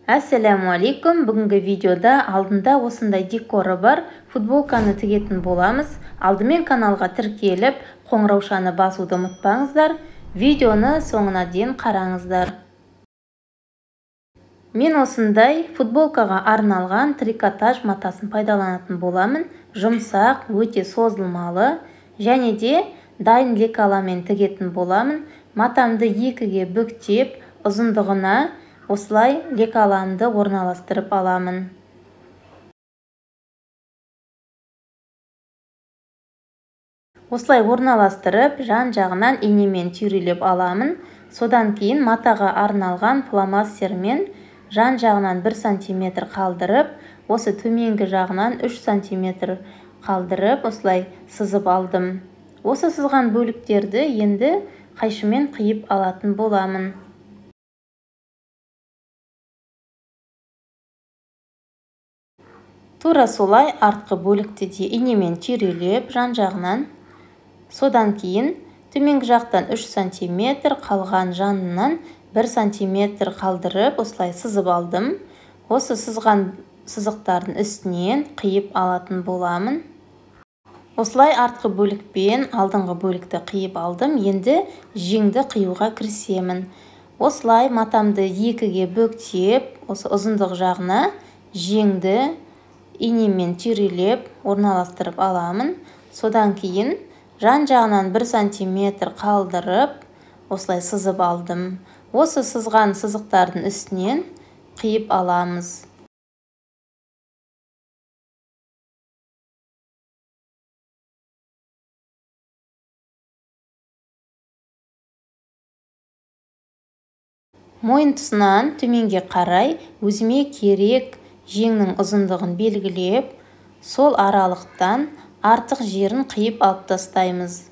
Ассаламу алейкум. Бүгінгі видеода алдында осындай декоры бар футболканы тігетін боламыз. Алдымен каналға тіркеліп, қоңыраушаны басуды ұмытпаңыздар. Видеоны соңына дейін қараңыздар. Мен осындай футболкаға арналған трикотаж матасын пайдаланатын боламын. Жұмсақ, өте созылмалы және де дайын лекаламен тігетін боламын. Матамды екіге бүктеп, ұзындығына осылай лекаламды орналастырып аламын. Осылай орналастырып, жан-жағынан инемен түйрелеп аламын. Содан кейін матаға арналған фломастермен жан-жағынан 1 см қалдырып, осы төменгі жағынан 3 см қалдырып, осылай сызып алдым. Осы сызған бөліктерді енді қайшымен қиып алатын боламын. Тура солай артқы бөлікті де инемен түйрелеп жан-жағынан. Содан кейін төменгі жақтан 3 см, қалған жанынан 1 см қалдырып, осылай сызып алдым. Осы сызған сызықтардың үстінен қиып алатын боламын. Осылай артқы бөлікпен алдыңғы бөлікті қиып алдым. Енді жеңді қиюға кірісемін. Осылай матамды екіге бүктеп, осы ұзындық жағына жеңді инемен түйрелеп орналастырып аламын. Содан кейін жан-жағынан 1 см қалдырып, осылай сызып алдым. Осы сызған сызықтардың үстінен қиып аламыз. Мойын тұсынан төменге қарай өзіме керек жеңнің ұзындығын белгілеп, сол аралықтан артық жерін қиып алып тастаймыз.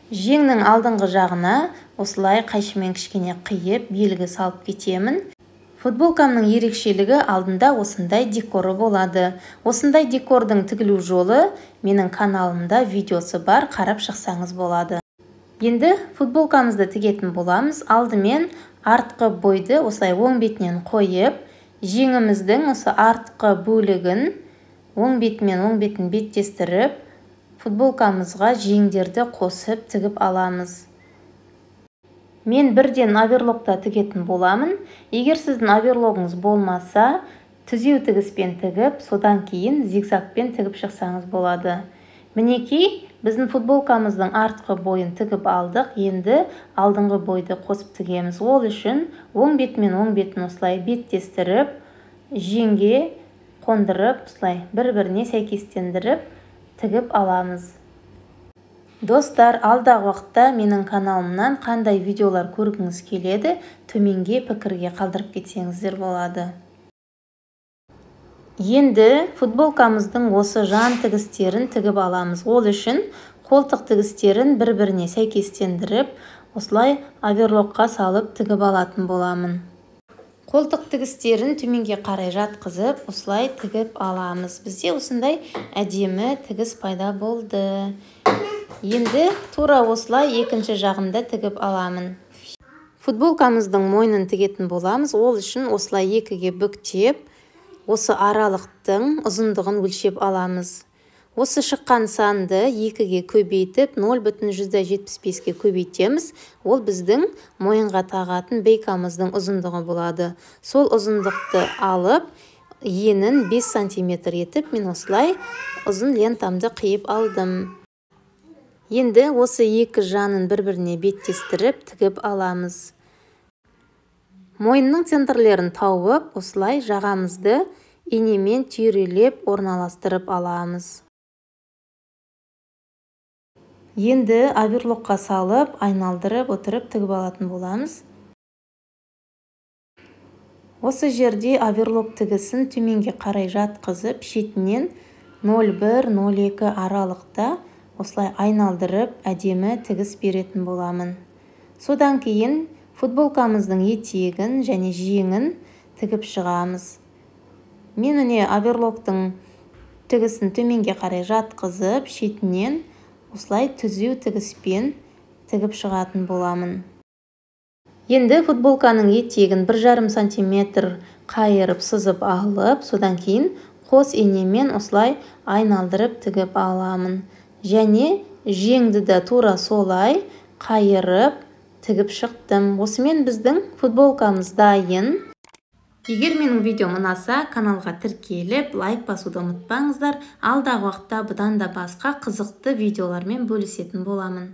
Жеңнің алдыңғы жағына осылай қайшымен кішкене қиып, белгі салып кетемін. Футболкамның ерекшелігі алдында осындай декоры болады. Осындай декордың тігілу жолы менің каналымда видеосы бар, қарап шықсаңыз болады. Енді футболкамызды тігетін боламыз. Алдымен артқы бойды осылай оң бетінен қойып, жеңіміздің осы артқы бөлігін оң бетін беттестіріп, футболкамызға жеңдерді қосып тігіп аламыз. Мен бірден оверлокта тігетін боламын. Егер сіздің оверлогыңыз болмаса, түзеу тігіспен тігіп, содан кейін зигзагпен тігіп шықсаңыз болады. Мінекей, біздің футболкамыздың артқы бойын тігіп алдық. Енді алдыңғы бойды қосып тігеміз. Ол үшін оң бетін осылай беттестіріп, жеңге қондырып, осылай бір-біріне сәйкестендіріп тігіп аламыз. Достар, алдағы уақытта менің каналымнан қандай видеолар көргіңіз келеді, төменге пікірге қалдырып кетсеңіздер болады. Енді футболкамыздың осы жан тігістерін тігіп аламыз. Ол үшін қолтық тігістерін бір-біріне сәйкестендіріп, осылай оверлокқа салып тігіп алатын боламын. Қолтық тігістерін төменге қарай жатқызып, осылай тігіп аламыз. Бізде осындай әдемі тігіс пайда болды. Енді тура осылай екінші жағында тігіп аламын. Футболкамыздың мойнын тігетін боламыз. Ол үшін осылай екіге бүктеп, осы аралықтың ұзындығын өлшеп аламыз. Осы шыққан санды екіге көбейтіп, 0,175-ге көбейтеміз. Ол біздің мойынға тағатын бейкамыздың ұзындығы болады. Сол ұзындықты алып, енін 5 см етіп, мен осылай ұзын лентамды қиып алдым. Енді осы екі жанын бір-біріне беттестіріп тігіп аламыз. Мойынның центрлерін тауып, осылай жағамызды инемен түйрелеп орналастырып аламыз. Енді оверлокқа салып, айналдырып отырып тігіп алатын боламыз. Осы жерде оверлок тігісін төменге қарай жатқызып, шетінен 0,1-0,2 аралықта осылай айналдырып, әдемі тігіс беретін боламын. Содан кейін футболкамыздың етегін және жеңін тігіп шығамыз. Мен оверлоктың тігісін төменге қарай жатқызып, шетінен осылай түзеу тігіспен тігіп шығатын боламын. Енді футболканың етегін 1,5 см қайырып сызып алып, содан кейін қос енемен осылай айналдырып тігіп аламын. Және жеңді де тура солай қайырып тігіп шықтым. Осымен біздің футболкамыз дайын. Егер менің видеом ұнаса, каналға тіркеліп, лайк басуды ұмытпаңыздар. Алдағы уақытта бұдан да басқа қызықты видеолармен бөлісетін боламын.